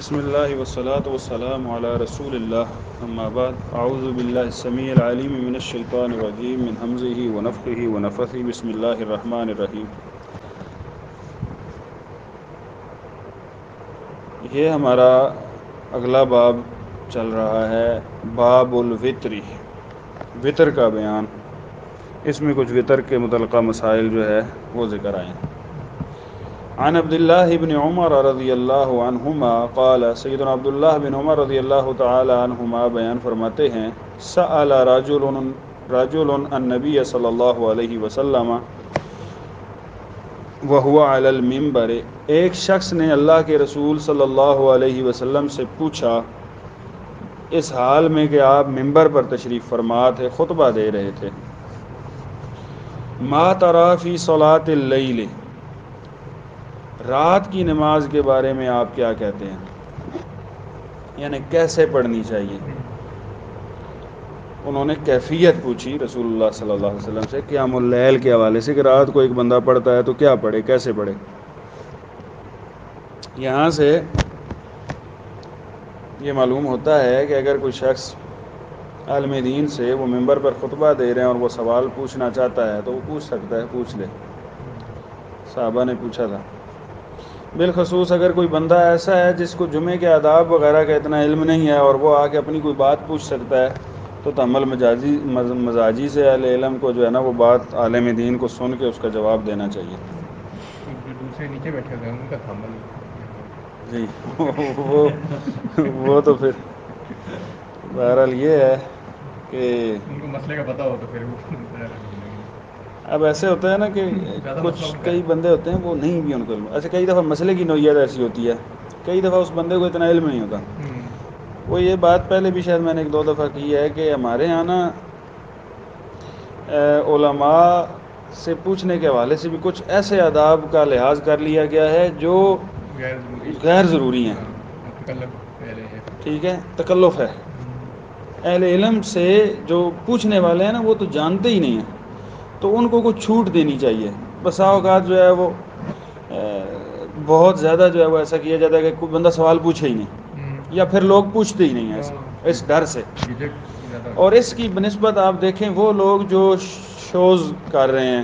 بسم اللہ والصلاة والسلام علی رسول اللہ اما بعد اعوذ باللہ السمیع العلیم من الشیطان الرجیم من حمزہ ونفخہ ونفثہ بسم اللہ الرحمن الرحیم۔ یہ ہمارا اگلا باب چل رہا ہے، باب الوتر، وطر کا بیان۔ اس میں کچھ وطر کے متعلقہ مسائل جو ہے وہ ذکر آئے ہیں۔ عن عبداللہ بن عمر رضی اللہ عنہما قال، سیدنا عبداللہ بن عمر رضی اللہ تعالی عنہما بیان فرماتے ہیں، سأل رجل النبی صلی اللہ علیہ وسلم وهو علی المنبر، ایک شخص نے اللہ کے رسول صلی اللہ علیہ وسلم سے پوچھا اس حال میں کہ آپ منبر پر تشریف فرما تھے، خطبہ دے رہے تھے، ما تری فی صلاۃ اللیل، رات کی نماز کے بارے میں آپ کیا کہتے ہیں، یعنی کیسے پڑھنی چاہیے۔ انہوں نے کیفیت پوچھی رسول اللہ صلی اللہ علیہ وسلم سے قیام اللیل کے حوالے سے کہ رات کو ایک بندہ پڑھتا ہے تو کیا پڑھے، کیسے پڑھے۔ یہاں سے یہ معلوم ہوتا ہے کہ اگر کوئی شخص عالم دین سے وہ منبر پر خطبہ دے رہے ہیں اور وہ سوال پوچھنا چاہتا ہے تو وہ پوچھ سکتا ہے، پوچھ لے۔ صحابہ نے پوچھا تھا، بالخصوص اگر کوئی بندہ ایسا ہے جس کو جمعے کے آداب وغیرہ کا اتنا علم نہیں ہے اور وہ آ کے اپنی کوئی بات پوچھ سکتا ہے تو تحمل مزاجی سے اہل علم کو جو ہے نا وہ بات عالم دین کو سن کے اس کا جواب دینا چاہیے۔ جو دوسرے نیچے بیٹھے ہوتے ہیں ان کا تحمل جی وہ تو پھر بہرحال یہ ہے کہ ان کو مسئلے کا پتہ ہو تو پھر وہ اب ایسے ہوتا ہے نا کہ کچھ کئی بندے ہوتے ہیں وہ نہیں بھی ان کو علم، ایسے کئی دفعہ مسئلے کی نوعیت ایسی ہوتی ہے، کئی دفعہ اس بندے کو اتنا علم نہیں ہوتا۔ وہ یہ بات پہلے بھی شاید میں نے ایک دو دفعہ کی ہے کہ ہمارے یہاں نا علماء سے پوچھنے کے حوالے سے بھی کچھ ایسے آداب کا لحاظ کر لیا گیا ہے جو غیر ضروری ہیں، ٹھیک ہے، تکلف ہے۔ اہل علم سے جو پوچھنے والے ہیں نا وہ تو جانتے ہی نہیں ہیں، تو ان کو کچھ چھوٹ دینی چاہیے۔ بسا اوقات جو ہے وہ بہت زیادہ جو ہے وہ ایسا کیا جاتا ہے کہ کوئی بندہ سوال پوچھے ہی نہیں، یا پھر لوگ پوچھتے ہی نہیں ہیں اس ڈر سے۔ اور اس کی بنسبت آپ دیکھیں وہ لوگ جو شوز کر رہے ہیں،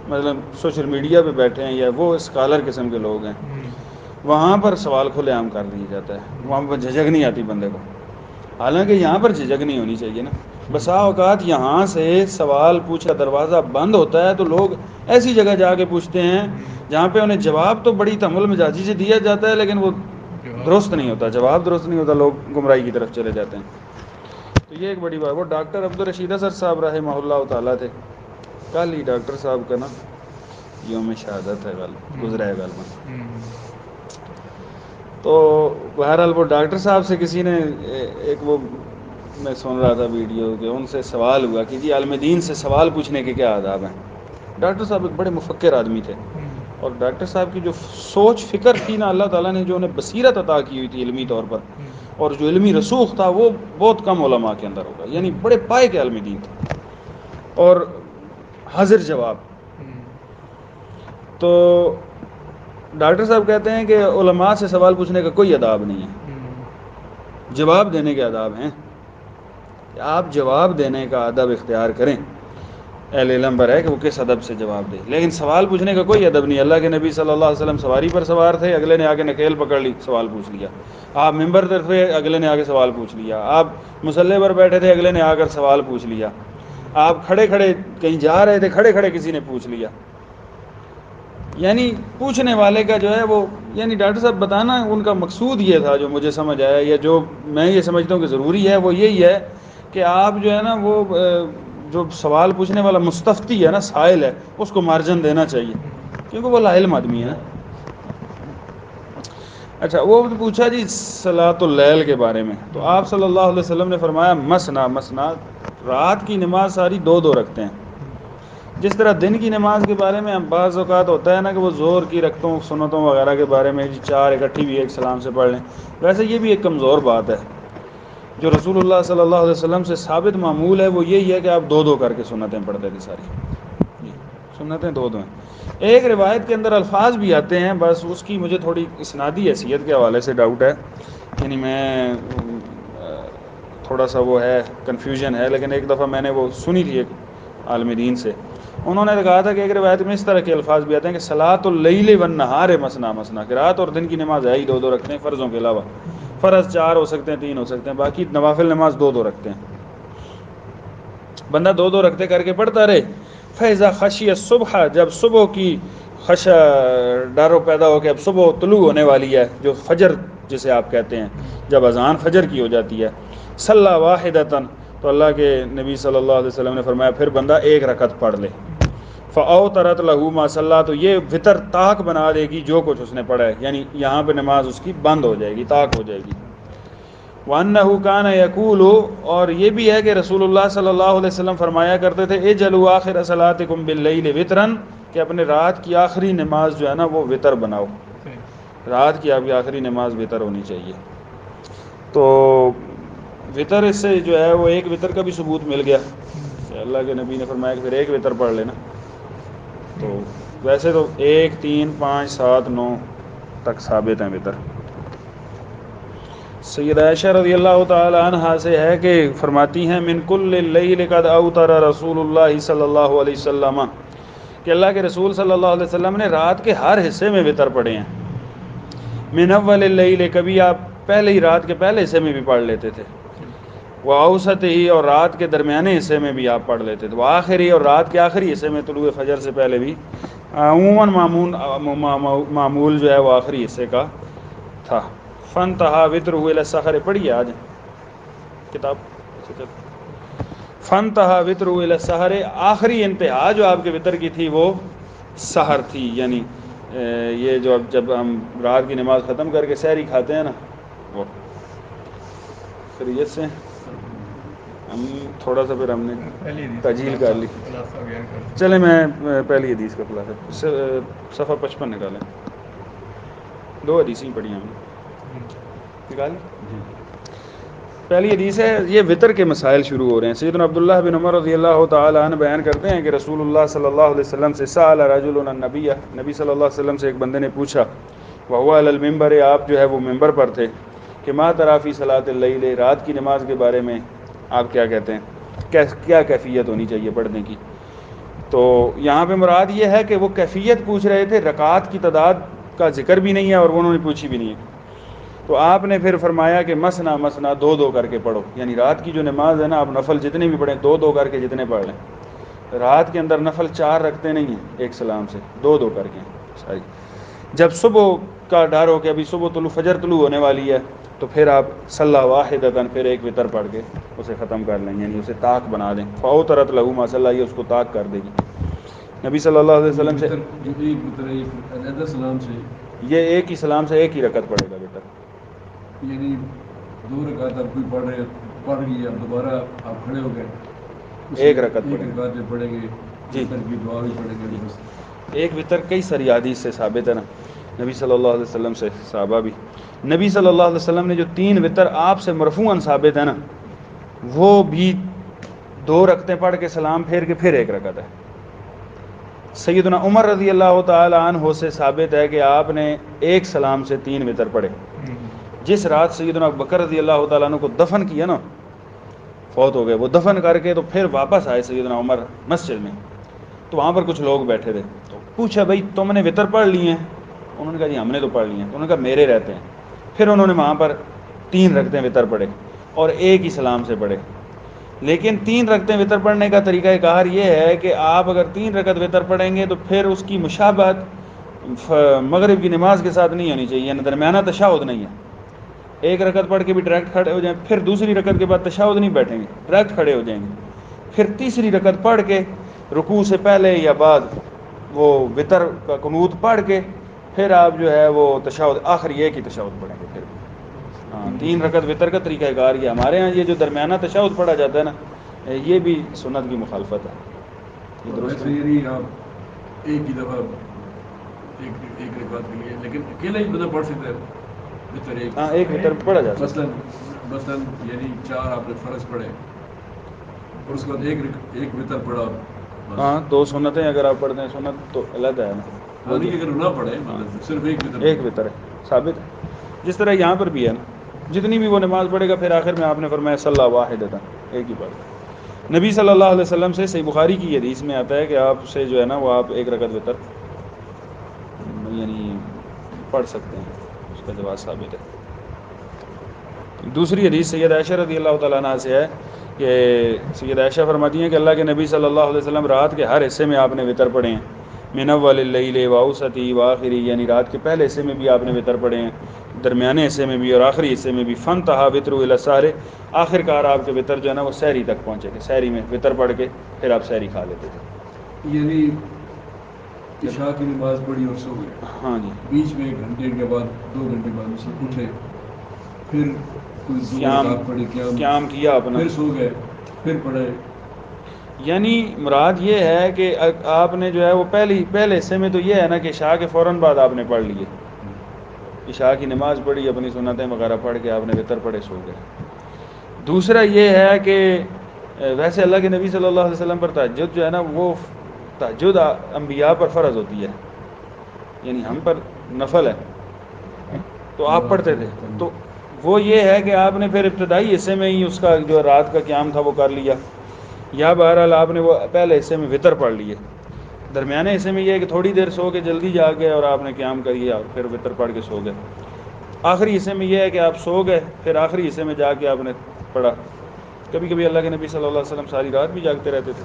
مطلب سوشل میڈیا پہ بیٹھے ہیں یا وہ اسکالر قسم کے لوگ ہیں، وہاں پر سوال کھلے عام کر دیا جاتا ہے، وہاں پر جھجک نہیں آتی بندے کو، حالانکہ یہاں پر جھجک نہیں ہونی چاہیے نا۔ بسا اوقات یہاں سے سوال پوچھا دروازہ بند ہوتا ہے تو لوگ ایسی جگہ جا کے پوچھتے ہیں جہاں پہ انہیں جواب تو بڑی تحمل مزاجی سے دیا جاتا ہے لیکن وہ درست نہیں ہوتا، جواب درست نہیں ہوتا، لوگ گمراہی کی طرف چلے جاتے ہیں۔ تو یہ ایک بڑی بات۔ وہ ڈاکٹر عبدالرشید اظہر صاحب رحمہ اللہ تعالیٰ تھے، کل ہی ڈاکٹر صاحب کا نا یوم شہادت ہے، گزرا ہے غالباً۔ تو بہرحال وہ ڈاکٹر صاحب سے کسی نے ایک وہ میں سن رہا تھا ویڈیو کہ ان سے سوال ہوا کہ جی عالم دین سے سوال پوچھنے کے کیا آداب ہیں۔ ڈاکٹر صاحب ایک بڑے مفکر آدمی تھے، اور ڈاکٹر صاحب کی جو سوچ فکر تھی نا، اللہ تعالیٰ نے جو انہیں بصیرت عطا کی ہوئی تھی علمی طور پر، اور جو علمی رسوخ تھا وہ بہت کم علماء کے اندر ہوگا، یعنی بڑے پائے کے عالم دین تھے اور حاضر جواب۔ تو ڈاکٹر صاحب کہتے ہیں کہ علماء سے سوال پوچھنے کا کوئی آداب نہیں ہے، جواب دینے کے آداب ہیں کہ آپ جواب دینے کا ادب اختیار کریں، اہل علم پر ہے کہ وہ کس ادب سے جواب دے، لیکن سوال پوچھنے کا کوئی ادب نہیں۔ اللہ کے نبی صلی اللہ علیہ وسلم سواری پر سوار تھے، اگلے نے آ کے نکیل پکڑ لی، سوال پوچھ لیا۔ آپ ممبر پر تھے، اگلے نے آ کے سوال پوچھ لیا۔ آپ مصلی پر بیٹھے تھے، اگلے نے آ کر سوال پوچھ لیا۔ آپ کھڑے کھڑے کہیں جا رہے تھے، کھڑے کھڑے کسی نے پوچھ لیا۔ یعنی پوچھنے والے کا جو ہے وہ، یعنی ڈاکٹر صاحب بتانا ان کا مقصود یہ تھا جو مجھے سمجھ آیا، یا جو میں یہ سمجھتا ہوں کہ ضروری ہے، وہ یہی ہے کہ آپ جو ہے نا وہ جو سوال پوچھنے والا مستفتی ہے نا، سائل ہے، اس کو مارجن دینا چاہیے کیونکہ وہ لاعلم آدمی ہے نا۔ اچھا، وہ پوچھا جی صلاۃ اللیل کے بارے میں، تو آپ صلی اللہ علیہ وسلم نے فرمایا مسنا مسنا، رات کی نماز ساری دو دو رکھتے ہیں۔ جس طرح دن کی نماز کے بارے میں بعض اوقات ہوتا ہے نا کہ وہ زور کی رکعتوں سنتوں وغیرہ کے بارے میں جی چار اکٹھی بھی ایک سلام سے پڑھ لیں، ویسے یہ بھی ایک کمزور بات ہے۔ جو رسول اللہ صلی اللہ علیہ وسلم سے ثابت معمول ہے وہ یہی ہے کہ آپ دو دو کر کے سنتیں پڑھتے تھے ساری۔ سنتیں دو دو ہیں. ایک روایت کے اندر الفاظ بھی آتے ہیں، بس اس کی مجھے تھوڑی اسنادی حیثیت کے حوالے سے ڈاؤٹ ہے، یعنی میں تھوڑا سا وہ ہے کنفیوژن ہے. لیکن ایک دفعہ میں نے وہ سنی تھی ایک عالم دین سے، انہوں نے کہا تھا کہ ایک روایت میں اس طرح کے الفاظ بھی آتے ہیں کہ صلاۃ اللیل والنہار مثنا مثنا، کہ رات اور دن کی نماز ہے ہی دو دو رکھتے ہیں فرضوں کے علاوہ. فرض 4 ہو سکتے ہیں، 3 ہو سکتے ہیں، باقی نوافل نماز 2 رکھتے ہیں. بندہ 2 رکھتے کر کے پڑھتا رہے. فیضا خشی صبح، جب صبح کی ڈر پیدا ہو کہ اب صبح طلوع ہونے والی ہے، جو فجر جسے آپ کہتے ہیں، جب اذان فجر کی ہو جاتی ہے، صلی واحدتاً، تو اللہ کے نبی صلی اللہ علیہ وسلم نے فرمایا پھر بندہ 1 رکعت پڑھ لے. فاوترت لہ ما صلی، تو یہ وطر طاق بنا دے گی جو کچھ اس نے پڑھا ہے، یعنی یہاں پہ نماز اس کی بند ہو جائے گی، طاق ہو جائے گی. وَأَنَّهُ كَانَ يَقُولُ، اور یہ بھی ہے کہ رسول اللہ صلی اللہ علیہ وسلم فرمایا کرتے تھے اجعلوا آخر صلاتکم باللیل وطرا، کہ اپنے رات کی آخری نماز جو ہے نا وہ وطر بناؤ، رات کی آپ کی آخری نماز وطر ہونی چاہیے. تو وطر اس سے جو ہے وہ 1 وطر کا بھی ثبوت مل گیا کہ اللہ کے نبی نے فرمایا کہ پھر 1 وطر پڑھ لینا. تو ویسے تو 1 3 5 7 9 تک ثابت ہیں وطر. سیدہ عائشہ رضی اللہ تعالی عنہا سے ہے کہ فرماتی ہیں من کل اللیل قد اوتر رسول اللہ صلی اللہ علیہ وسلم، کہ اللہ کے رسول صلی اللہ علیہ وسلم نے رات کے ہر حصے میں وطر پڑھے ہیں. من اول اللیل، کبھی آپ پہلے ہی رات کے پہلے حصے میں بھی پڑھ لیتے تھے. واوسط ہی، اور رات کے درمیانے حصے میں بھی آپ پڑھ لیتے تھے. وآخری، اور رات کے آخری حصے میں طلوع فجر سے پہلے بھی. عموماً معمول جو ہے وہ آخری حصے کا تھا. فانتہا وطرہ الی السحر، پڑھیے آج کتاب. فانتہا وطرہ الی السحر، آخری انتہا جو آپ کے وطر کی تھی وہ سحر تھی، یعنی یہ جو جب ہم رات کی نماز ختم کر کے سحری کھاتے ہیں نا، وہ خیریت سے ہم تھوڑا سا پھر ہم نے تجیل کر لی. چلے میں پہلی حدیث کا خلاصہ، صفحہ 55 نکالیں. 2 حدیثیں پڑھی ہم نے، نکال. پہلی حدیث ہے، یہ وطر کے مسائل شروع ہو رہے ہیں. سیدنا عبداللہ بن عمر رضی اللہ تعالی عنہ بیان کرتے ہیں کہ رسول اللہ صلی اللہ علیہ وسلم سے سأل رجل النبی، نبی صلی اللہ علیہ وسلم سے ایک بندے نے پوچھا، وهو علی المنبر، آپ جو ہے وہ ممبر پر تھے، کہ ما تری فی صلاۃ اللیل، رات کی نماز کے بارے میں آپ کیا کہتے ہیں، کیا کیفیت ہونی چاہیے پڑھنے کی. تو یہاں پہ مراد یہ ہے کہ وہ کیفیت پوچھ رہے تھے، رکعات کی تعداد کا ذکر بھی نہیں ہے اور انہوں نے پوچھی بھی نہیں ہے. تو آپ نے پھر فرمایا کہ مسنا مسنا، 2 کر کے پڑھو، یعنی رات کی جو نماز ہے نا، آپ نفل جتنے بھی پڑھیں 2 کر کے جتنے پڑھ لیں. رات کے اندر نفل 4 رکھتے نہیں ہیں ایک سلام سے، 2 کر کے ساری. جب صبح کا ڈر ہو کہ ابھی صبح فجر طلوع ہونے والی ہے، تو پھر آپ صلی واحدتاً، پھر 1 وطر پڑھ کے اسے ختم کر لیں، یعنی اسے طاق بنا دیں. فاوترت لہ ما صلی، یہ اس کو طاق کر دے گی. نبی صلی اللہ علیہ وسلم سے یہ 1 ہی سلام سے 1 ہی رکعت پڑھے گا وطر، یعنی 2 رکعت آپ کوئی پڑھ گئی، اب دوبارہ آپ کھڑے ہو گئے، 1 رکعت پڑھیں گے جی. کی دعا بھی پڑھیں گے. بس 1 وطر کئی ساری حدیث سے ثابت ہے نا، نبی صلی اللہ علیہ وسلم سے، صحابہ بھی. نبی صلی اللہ علیہ وسلم نے جو 3 وطر آپ سے مرفوعاً ثابت ہے نا، وہ بھی 2 رکعتیں پڑھ کے سلام پھیر کے پھر 1 رکعت ہے. سیدنا عمر رضی اللہ تعالی عنہ سے ثابت ہے کہ آپ نے 1 سلام سے 3 وطر پڑھے. جس رات سیدنا ابوبکر رضی اللہ تعالیٰ عنہ کو دفن کیا نا، فوت ہو گئے، وہ دفن کر کے تو پھر واپس آئے سیدنا عمر مسجد میں، تو وہاں پر کچھ لوگ بیٹھے تھے. تو پوچھا بھائی تم نے وطر پڑھ لی ہیں؟ انہوں نے کہا جی ہم نے تو پڑھ لی ہیں. تو انہوں نے کہا میرے رہتے ہیں. پھر انہوں نے وہاں پر 3 رکعتیں وطر پڑھے اور 1 ہی سلام سے پڑھے. لیکن 3 رکعتیں وطر پڑھنے کا طریقہ کار یہ ہے کہ آپ اگر 3 رکعت وطر پڑھیں گے تو پھر اس کی مشابہت مغرب کی نماز کے ساتھ نہیں ہونی چاہیے، یعنی درمیانہ تشہد نہیں ہے. 1 رکعت پڑھ کے بھی ڈائریکٹ کھڑے ہو جائیں، پھر دوسری رکعت کے بعد تشہد نہیں بیٹھیں گے، ڈائریکٹ کھڑے ہو جائیں گے. پھر تیسری رکعت پڑھ کے رکوع سے پہلے یا بعد وہ وطر کا قنوت پڑھ کے پھر آپ جو ہے وہ تشہد آخری 1 ہی تشہد پڑھیں گے. پھر 3 رکعت وطر کا طریقہ کار یہ ہمارے ہاں یہ جو درمیانہ تشہد پڑھا جاتا ہے نا، یہ بھی سنت کی مخالفت ہے. یہ درست ہے. یعنی آپ ایک ہی دفعہ ایک رکعت کے لیے، لیکن اکیلا ہی بندہ پڑھ سکتا ہے وطر. ہاں 1 وطر پڑھا جاتا ہے. مثلاً یعنی 4 آپ نے فرض پڑھے اور اس کے بعد ایک وطر پڑھا بس۔ ہاں 2 سنتیں اگر آپ پڑھتے ہیں سنت تو علیحدہ ہے نا، ہاں نہیں اگر نہ پڑھے مطلب صرف ایک وطر ایک وطر ہے ثابت ہے، جس طرح یہاں پر بھی ہے نا، جتنی بھی وہ نماز پڑھے گا پھر آخر میں آپ نے فرمایا صلی اللہ واحدۃ، ایک ہی بات۔ نبی صلی اللہ علیہ وسلم سے صحیح بخاری کی حدیث میں آتا ہے کہ آپ سے جو ہے نا وہ آپ ایک رکعت وطر یعنی پڑھ سکتے ہیں، اس کا جواز ثابت ہے۔ دوسری حدیث سید عائشہ رضی اللہ تعالیٰ عنہ سے ہے کہ سید عائشہ فرماتی ہیں کہ اللہ کے نبی صلی اللہ علیہ وسلم رات کے ہر حصے میں آپ نے وطر پڑھے ہیں، من اول اللیل و اوسطی و آخری، یعنی رات کے پہلے حصے میں بھی آپ نے وطر پڑھے ہیں، درمیانے حصے میں بھی اور آخری حصے میں بھی، فانتہا وطر الی السحر، آخر کار آپ کے وطر جو ہے نا وہ سحری تک پہنچے کہ سحری میں وطر پڑھ کے پھر آپ سحری کھا لیتے تھے۔ یعنی عشاء کی نماز پڑھی اور سو گئے، ہاں جی، بیچ میں 1 گھنٹے کے بعد 2 گھنٹے بعد سے اٹھے، پھر کوئی 2 قیام رکعت پڑھی، قیام کیا اپنا، پھر سو گئے، پھر پڑھے۔ یعنی مراد یہ ہے کہ آپ نے جو ہے وہ پہلے حصے میں تو یہ ہے نا کہ عشاء کے فوراً بعد آپ نے پڑھ لیے، عشاء کی نماز پڑھی، اپنی سنتیں وغیرہ پڑھ کے آپ نے وطر پڑھے سو گئے۔ دوسرا یہ ہے کہ ویسے اللہ کے نبی صلی اللہ علیہ وسلم پر تہجد جو ہے نا وہ تہجد انبیاء پر فرض ہوتی ہے، یعنی ہم پر نفل ہے، تو آپ پڑھتے تھے، تو وہ یہ ہے کہ آپ نے پھر ابتدائی حصے میں ہی اس کا جو رات کا قیام تھا وہ کر لیا، یا بہرحال آپ نے وہ پہلے حصے میں وطر پڑھ لیے، درمیانے حصے میں یہ ہے کہ تھوڑی دیر سو کے جلدی جا کے اور آپ نے قیام کر اور پھر وطر پڑھ کے سو گئے، آخری حصے میں یہ ہے کہ آپ سو گئے پھر آخری حصے میں جا کے آپ نے پڑھا۔ کبھی کبھی اللہ کے نبی صلی اللہ علیہ وسلم ساری رات بھی جاگتے رہتے تھے۔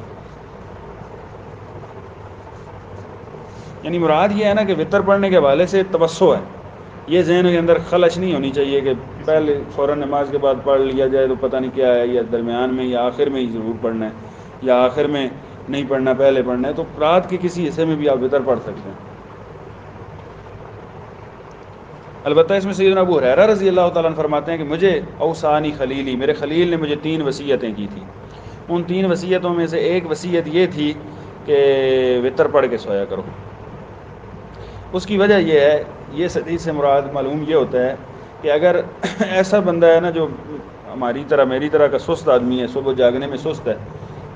یعنی مراد یہ ہے نا کہ وطر پڑھنے کے حوالے سے توسع ہے، یہ ذہن کے اندر خلش نہیں ہونی چاہیے کہ پہلے فوراً نماز کے بعد پڑھ لیا جائے تو پتہ نہیں کیا ہے، یا درمیان میں یا آخر میں ہی ضرور پڑھنا ہے، یا آخر میں نہیں پڑھنا پہلے پڑھنا ہے، تو رات کے کسی حصے میں بھی آپ وطر پڑھ سکتے ہیں۔ البتہ اس میں سیدنا ابو ہریرہ رضی اللہ تعالیٰ عنہ فرماتے ہیں کہ مجھے اوصانی خلیلی، میرے خلیل نے مجھے 3 وصیتیں کی تھیں، ان 3 وصیتوں میں سے ایک وصیت یہ تھی کہ وطر پڑھ کے سویا کرو۔ اس کی وجہ یہ ہے، یہ حدیث سے مراد معلوم یہ ہوتا ہے کہ اگر ایسا بندہ ہے نا جو ہماری طرح میری طرح کا سست آدمی ہے، صبح جاگنے میں سست ہے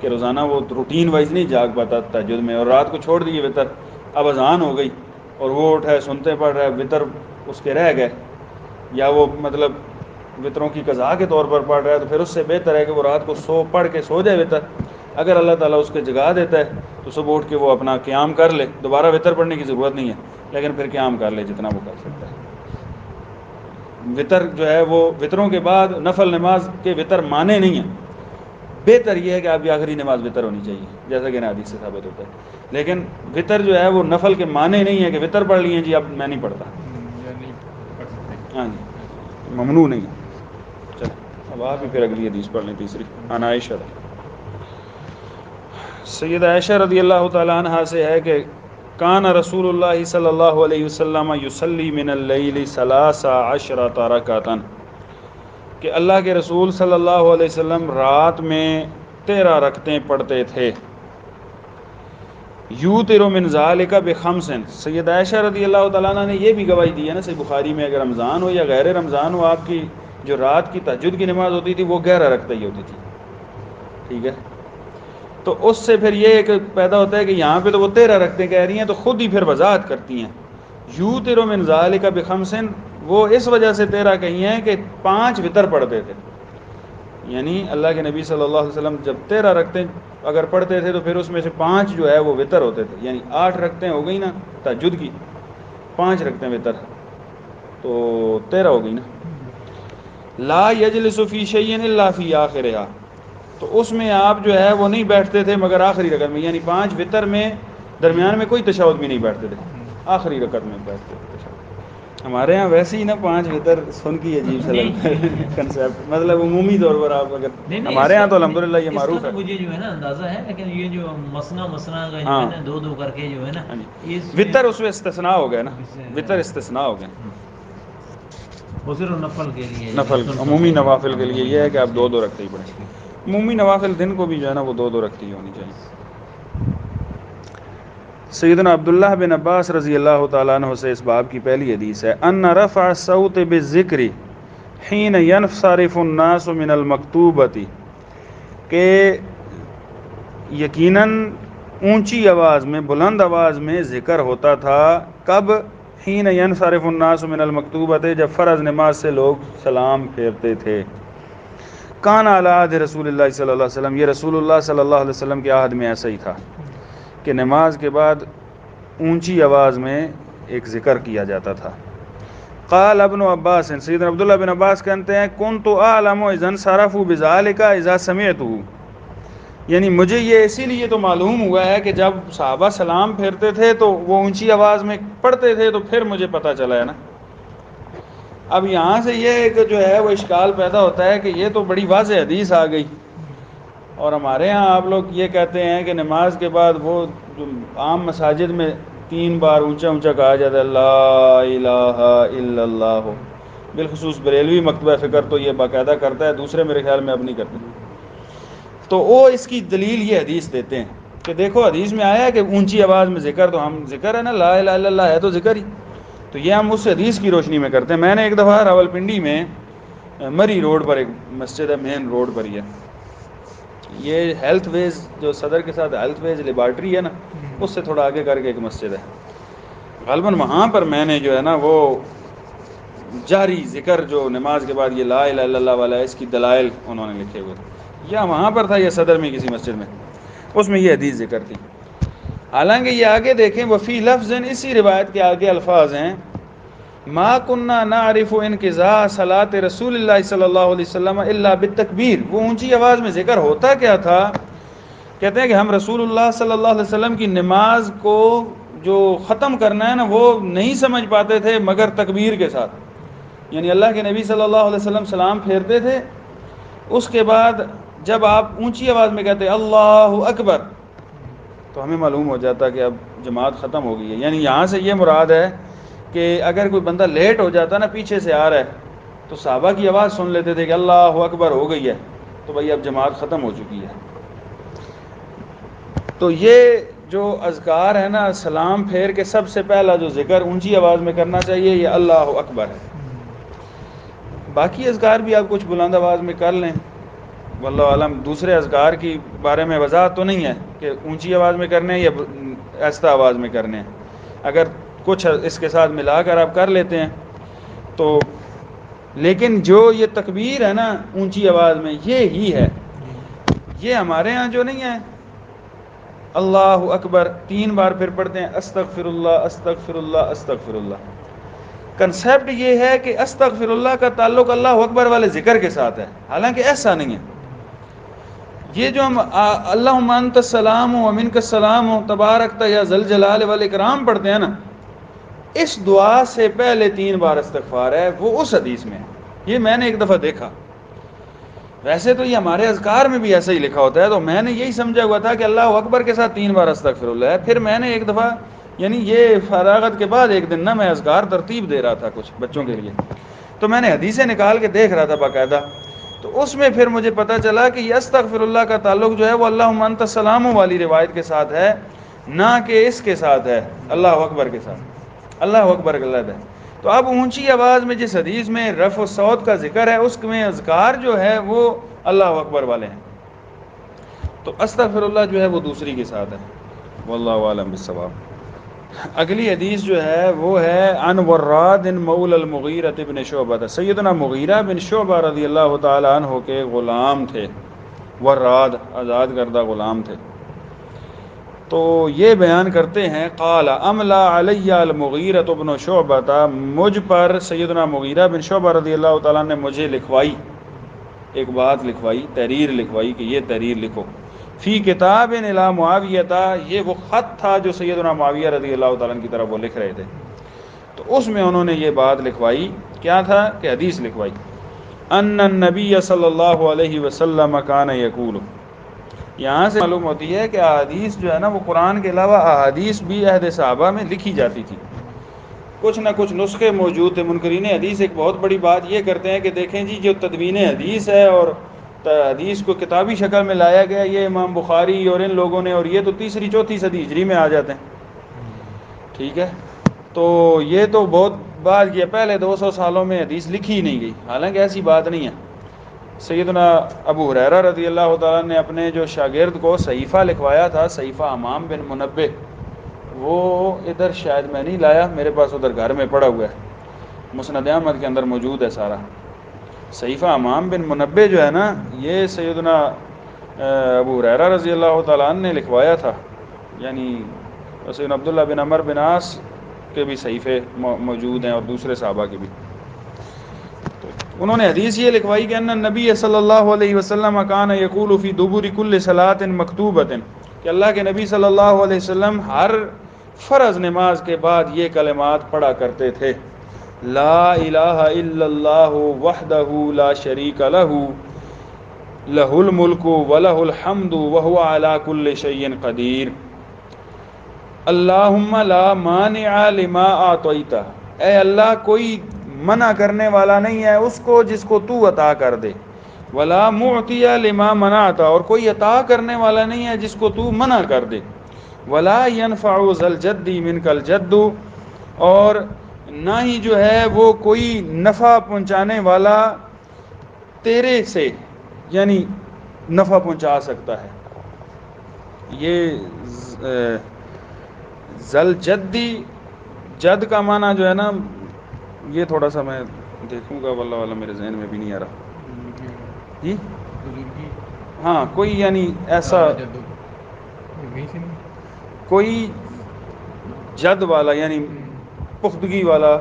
کہ روزانہ وہ روٹین وائز نہیں جاگ پاتا تہجد میں، اور رات کو چھوڑ دیے وطر، اب اذان ہو گئی اور وہ اٹھا ہے سنتے پڑھ رہا ہے، وطر اس کے رہ گئے، یا وہ مطلب وطروں کی قضا کے طور پر پڑھ رہا ہے، تو پھر اس سے بہتر ہے کہ وہ رات کو پڑھ کے سو جائے وطر۔ اگر اللہ تعالیٰ اس کے جگا دیتا ہے تو صبح اٹھ کے وہ اپنا قیام کر لے، دوبارہ وطر پڑھنے کی ضرورت نہیں ہے، لیکن پھر قیام کر لے جتنا وہ کر سکتا ہے۔ وطر جو ہے وہ وطروں کے بعد نفل نماز کے وطر مانے نہیں ہیں، بہتر یہ ہے کہ آپ کی آخری نماز وطر ہونی چاہیے جیسا کہ حدیث سے ثابت ہوتا ہے، لیکن وطر جو ہے وہ نفل کے معنی نہیں ہے کہ وطر پڑھ لیے جی اب میں نہیں پڑھتا، یا نہیں پڑھ سکتے۔ ہاں جی ممنوع نہیں ہے۔ چلیں اب آپ ہی پھر اگلی حدیث پڑھ لیں، تیسری عن عائشہ، سید عائشہ رضی اللہ تعالیٰ عنہ سے ہے کہ کان رسول اللہ صلی اللہ علیہ وسلم یصلی من اللیل 13 رکعۃ، کہ اللہ کے رسول صلی اللہ علیہ وسلم رات میں 13 رکعتیں پڑھتے تھے، یوتر من ذالک بخمس، سید عائشہ رضی اللہ تعالیٰ عنہ نے یہ بھی گواہی دی ہے نا صحیح بخاری میں، اگر رمضان ہو یا غیر رمضان ہو، آپ کی جو رات کی تہجد کی نماز ہوتی تھی وہ 11 رکعتیں ہی ہوتی تھی، ٹھیک ہے، تو اس سے پھر یہ ایک پیدا ہوتا ہے کہ یہاں پہ تو وہ 13 رکعتیں کہہ رہی ہیں، تو خود ہی پھر وضاحت کرتی ہیں، یوتر من ذالک بخمس، وہ اس وجہ سے 13 کہی ہیں کہ 5 وطر پڑھتے تھے، یعنی اللہ کے نبی صلی اللہ علیہ وسلم جب 13 رکعتیں اگر پڑھتے تھے تو پھر اس میں سے 5 جو ہے وہ وطر ہوتے تھے، یعنی 8 رکعتیں ہو گئی نا تہجد کی، 5 رکعتیں وطر، تو 13 ہو گئی نا۔ لا یجلس فی شیء الا فی آخرہا، تو اس میں آپ جو ہے وہ نہیں بیٹھتے تھے مگر آخری رکعت میں، یعنی 5 وطر میں درمیان میں کوئی تشہد بھی نہیں بیٹھتے تھے، آخری رکعت میں بیٹھتے تھے تشہد۔ ہمارے ہاں ویسے ہی نا 5 وطر سن کی عجیب سا لگتا ہے کنسیپٹ، مطلب عمومی طور پر آپ اگر ہمارے ہاں تو الحمدللہ یہ معروف ہے، مجھے جو ہے نا اندازہ ہے، لیکن یہ جو مسنا کا جو ہے نا 2 کر کے جو ہے نا وطر اس میں استثناء ہو گیا نا، وطر استثناء ہو گیا، وہ صرف نفل کے لیے، نفل عمومی نوافل کے لیے یہ ہے کہ آپ 2 رکعتیں ہی پڑھیں، عمومی نوافل دن کو بھی جو ہے نا وہ 2 رکعتیں ہی ہونی چاہیے۔ سیدنا عبداللہ بن عباس رضی اللہ تعالیٰ عنہ سے اس باب کی پہلی حدیث ہے، ان رفع الصوت بالذکر حین ینصرف الناس من المکتوبۃ، کہ یقیناً اونچی آواز میں، بلند آواز میں ذکر ہوتا تھا. کب؟ حین ینصرف الناس من المکتوبۃ، جب فرض نماز سے لوگ سلام پھیرتے تھے. کان علی عہد رسول اللہ صلی اللہ علیہ وسلم، یہ رسول اللہ صلی اللہ علیہ وسلم کے عہد میں ایسا ہی تھا کہ نماز کے بعد اونچی آواز میں ایک ذکر کیا جاتا تھا. قال ابن عباس، سیدنا عبداللہ بن عباس کہتے ہیں کنت اعلم اذا انصرفوا بذلك اذا سمعته، یعنی مجھے یہ اسی لیے تو معلوم ہوا ہے کہ جب صحابہ سلام پھیرتے تھے تو وہ اونچی آواز میں پڑھتے تھے، تو پھر مجھے پتہ چلا ہے نا. اب یہاں سے یہ ایک جو ہے وہ اشکال پیدا ہوتا ہے کہ یہ تو بڑی واضح حدیث آ گئی، اور ہمارے ہاں آپ لوگ یہ کہتے ہیں کہ نماز کے بعد وہ جو عام مساجد میں 3 بار اونچا اونچا کہا جاتا ہے لا الہ الا اللہ، بالخصوص بریلوی مکتبہ فکر تو یہ باقاعدہ کرتا ہے، دوسرے میرے خیال میں اب نہیں کرتے. تو وہ اس کی دلیل یہ حدیث دیتے ہیں کہ دیکھو حدیث میں آیا ہے کہ اونچی آواز میں ذکر، تو ہم ذکر ہے نا، لا الہ الا اللہ ہے تو ذکر ہی، تو یہ ہم اس حدیث کی روشنی میں کرتے ہیں. میں نے ایک دفعہ راولپنڈی میں مری روڈ پر ایک مسجد ہے، مین روڈ پر ہی ہے، یہ ہیلتھ ویز جو صدر کے ساتھ ہیلتھ ویز لیبارٹری ہے نا، اس سے تھوڑا آگے کر کے ایک مسجد ہے. غالباً وہاں پر میں نے جو ہے نا وہ جاری ذکر جو نماز کے بعد یہ لا الہ الا اللہ والا ہے، اس کی دلائل انہوں نے لکھے ہوئے تھے، یا وہاں پر تھا یا صدر میں کسی مسجد میں، اس میں یہ حدیث ذکر تھی. حالانکہ یہ آگے دیکھیں وفی لفظ، اسی روایت کے آگے الفاظ ہیں ما کننا نعرف انقضاء صلاۃ رسول اللہ صلی اللہ علیہ وسلم الا بالتکبیر. وہ اونچی آواز میں ذکر ہوتا کیا تھا؟ کہتے ہیں کہ ہم رسول اللہ صلی اللہ علیہ وسلم کی نماز کو جو ختم کرنا ہے نا وہ نہیں سمجھ پاتے تھے مگر تکبیر کے ساتھ. یعنی اللہ کے نبی صلی اللہ علیہ وسلم سلام پھیرتے تھے، اس کے بعد جب آپ اونچی آواز میں کہتے اللہ اکبر تو ہمیں معلوم ہو جاتا کہ اب جماعت ختم ہو گئی ہے. یعنی یہاں سے یہ مراد ہے کہ اگر کوئی بندہ لیٹ ہو جاتا نا، پیچھے سے آ رہا ہے، تو صحابہ کی آواز سن لیتے تھے کہ اللہ اکبر ہو گئی ہے، تو بھائی اب جماعت ختم ہو چکی ہے. تو یہ جو اذکار ہے نا، سلام پھیر کے سب سے پہلا جو ذکر اونچی آواز میں کرنا چاہیے یہ اللہ اکبر ہے. باقی اذکار بھی آپ کچھ بلند آواز میں کر لیں، واللہ عالم. دوسرے اذکار کی بارے میں وضاحت تو نہیں ہے کہ اونچی آواز میں کرنے ہیں یا آہستہ آواز میں کرنے ہیں. اگر کچھ اس کے ساتھ ملا کر آپ کر لیتے ہیں تو، لیکن جو یہ تکبیر ہے نا اونچی آواز میں، یہ ہی ہے. یہ ہمارے ہاں جو نہیں ہے اللہ اکبر 3 بار پھر پڑھتے ہیں استغفر اللہ استغفر اللہ استغفر اللہ. کنسیپٹ یہ ہے کہ استغفر اللہ کا تعلق اللہ اکبر والے ذکر کے ساتھ ہے، حالانکہ ایسا نہیں ہے. یہ جو ہم اللہم انت السلام و منک السلام و تبارکت یا ذل جلال والاکرام پڑھتے ہیں نا، اس دعا سے پہلے 3 بار استغفار ہے، وہ اس حدیث میں ہے. یہ میں نے ایک دفعہ دیکھا. ویسے تو یہ ہمارے اذکار میں بھی ایسا ہی لکھا ہوتا ہے، تو میں نے یہی سمجھا ہوا تھا کہ اللہ اکبر کے ساتھ 3 بار استغفر اللہ ہے. پھر میں نے ایک دفعہ، یعنی یہ فراغت کے بعد ایک دن نا میں اذکار ترتیب دے رہا تھا کچھ بچوں کے لیے، تو میں نے حدیثیں نکال کے دیکھ رہا تھا باقاعدہ، تو اس میں پھر مجھے پتہ چلا کہ یہ استغفر اللہ کا تعلق جو ہے وہ اللہم انت السلام والی روایت کے ساتھ ہے، نہ کہ اس کے ساتھ ہے اللہ اکبر کے ساتھ. اللہ اکبر غلط ہے. تو اب اونچی آواز میں جس حدیث میں رفع الصوت کا ذکر ہے، اس میں اذکار جو ہے وہ اللہ اکبر والے ہیں، تو استغفر اللہ جو ہے وہ دوسری کے ساتھ ہے. واللہ اعلم بالصواب. اگلی حدیث جو ہے وہ ہے عن وراد مولا المغیرہ بن شعبہ. سیدنا مغیرہ بن شعبہ رضی اللہ تعالی عنہ کے غلام تھے، وراد آزاد کردہ غلام تھے. تو یہ بیان کرتے ہیں قال املا علی المغیرہ بن شعبہ، مجھ پر سیدنا مغیرہ بن شعبہ رضی اللہ تعالیٰ نے مجھے لکھوائی، ایک بات لکھوائی، تحریر لکھوائی کہ یہ تحریر لکھو. فی کتاب الی معاویہ، یہ وہ خط تھا جو سیدنا معاویہ رضی اللہ تعالیٰ عنہ کی طرف وہ لکھ رہے تھے. تو اس میں انہوں نے یہ بات لکھوائی، کیا تھا کہ حدیث لکھوائی ان النبی صلی اللہ علیہ وسلم کان یقول. یہاں سے معلوم ہوتی ہے کہ احادیث جو ہے نا وہ قرآن کے علاوہ احادیث بھی عہد صحابہ میں لکھی جاتی تھی، کچھ نہ کچھ نسخے موجود تھے. منکرین حدیث ایک بہت بڑی بات یہ کرتے ہیں کہ دیکھیں جی جو تدوین حدیث ہے اور حدیث کو کتابی شکل میں لایا گیا، یہ امام بخاری اور ان لوگوں نے، اور یہ تو 3ری 4تھی صدی ہجری میں آ جاتے ہیں. ٹھیک ہے، تو یہ تو بہت بات یہ پہلے 200 سالوں میں حدیث لکھی ہی نہیں گئی، حالانکہ ایسی بات نہیں ہے. سیدنا ابو ہریرہ رضی اللہ تعالیٰ نے اپنے جو شاگرد کو صحیفہ لکھوایا تھا، صحیفہ امام بن منبہ، وہ ادھر شاید میں نہیں لایا، میرے پاس ادھر گھر میں پڑا ہوا ہے، مسند احمد کے اندر موجود ہے سارا۔ صحیفہ امام بن منبہ جو ہے نا، یہ سیدنا ابو ہریرہ رضی اللہ تعالیٰ عنہ نے لکھوایا تھا، یعنی سیدنا عبداللہ بن عمر بن عاص کے بھی صحیفے موجود ہیں اور دوسرے صحابہ کے بھی۔ انہوں نے حدیث یہ لکھوائی کہ ان نبی صلی اللہ علیہ وسلم کان یقول فی دبر کل صلاۃ مکتوبۃ، کہ اللہ کے نبی صلی اللہ علیہ وسلم ہر فرض نماز کے بعد یہ کلمات پڑھا کرتے تھے، لا الہ الا اللہ وحدہ لا شریک لہ لہ الملک ولہ الحمد وہو علی کل شیء قدیر، اللہم لا مانع لما اعطیت، اے اللہ کوئی منع کرنے والا نہیں ہے اس کو جس کو تو عطا کر دے، ولا معطی لما منعت، اور کوئی عطا کرنے والا نہیں ہے جس کو تو منع کر دے، ولا ينفع ذا الجد منک الجد، اور نہ ہی جو ہے وہ کوئی نفع پہنچانے والا تیرے سے یعنی نفع پہنچا سکتا ہے۔ یہ ذل جدی، جد کا معنی جو ہے نا، یہ تھوڑا سا میں دیکھوں گا، واللہ والا میرے ذہن میں بھی نہیں آ رہا جی، ہاں کوئی یعنی ایسا کوئی جد والا یعنی پختگی والا،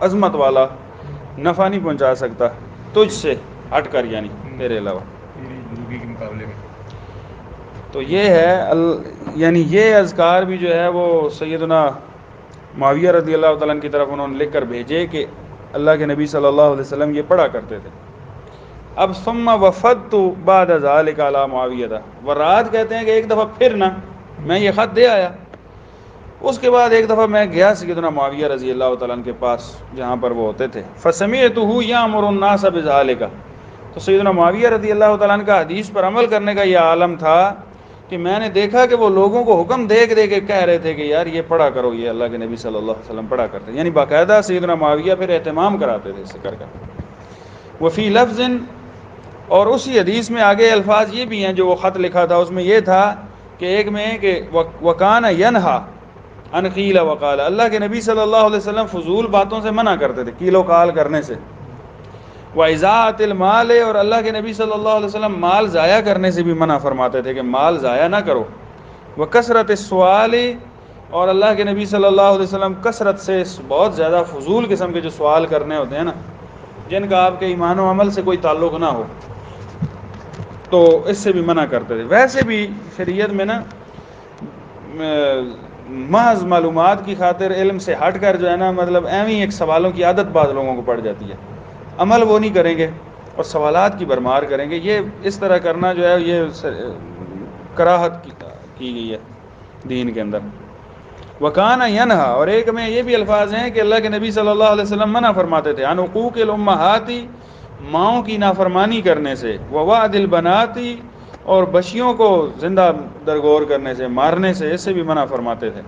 عظمت والا، نفع نہیں پہنچا سکتا تجھ سے ہٹ کر، یعنی تیرے علاوہ۔ کے مقابلے میں تو یہ ہے یعنی یہ اذکار بھی جو ہے وہ سیدنا معاویہ رضی اللہ تعالیٰ عنہ کی طرف انہوں نے لکھ کر بھیجے کہ اللہ کے نبی صلی اللہ علیہ وسلم یہ پڑھا کرتے تھے۔ اب ثم وفدت بعد ذلك علی معاویہ، ورات کہتے ہیں کہ ایک دفعہ پھر نا میں یہ خط دے آیا، اس کے بعد ایک دفعہ میں گیا سیدنا معاویہ رضی اللہ تعالیٰ عنہ کے پاس جہاں پر وہ ہوتے تھے، فسمعته یامر الناس بذلك، تو سیدنا معاویہ رضی اللہ تعالیٰ عنہ کا حدیث پر عمل کرنے کا یہ عالم تھا کہ میں نے دیکھا کہ وہ لوگوں کو حکم دے کے کہہ رہے تھے کہ یار یہ پڑھا کرو، یہ اللہ کے نبی صلی اللہ علیہ وسلم پڑھا کرتے، یعنی باقاعدہ سیدنا معاویہ پھر اہتمام کراتے تھے اس سے کر کر۔ وفی لفظ، اور اسی حدیث میں آگے الفاظ یہ بھی ہیں جو وہ خط لکھا تھا، اس میں یہ تھا کہ ایک میں کہ وکان ینہا عن قیل وقال، اللہ کے نبی صلی اللہ علیہ وسلم فضول باتوں سے منع کرتے تھے، قیل و قال کرنے سے، وَإِذَاعَةِ الْمَالِ، اور اللہ کے نبی صلی اللہ علیہ وسلم مال ضائع کرنے سے بھی منع فرماتے تھے کہ مال ضائع نہ کرو، وَكَثْرَةِ السُّؤَالِ، اور اللہ کے نبی صلی اللہ علیہ وسلم کثرت سے بہت زیادہ فضول قسم کے جو سوال کرنے ہوتے ہیں نا، جن کا آپ کے ایمان و عمل سے کوئی تعلق نہ ہو، تو اس سے بھی منع کرتے تھے۔ ویسے بھی شریعت میں نا محض معلومات کی خاطر علم سے ہٹ کر جو ہے نا، مطلب ایویں ایک سوالوں کی عادت بعض لوگوں کو پڑ جاتی ہے، عمل وہ نہیں کریں گے اور سوالات کی بھرمار کریں گے، یہ اس طرح کرنا جو ہے یہ کراہت کی گئی ہے دین کے اندر۔ وکان ینہا، اور ایک میں یہ بھی الفاظ ہیں کہ اللہ کے نبی صلی اللہ علیہ وسلم منع فرماتے تھے، عن حقوق الامہات، ماؤں کی نافرمانی کرنے سے، ووعد البنات، اور بچیوں کو زندہ درگور کرنے سے، مارنے سے، اس سے بھی منع فرماتے تھے،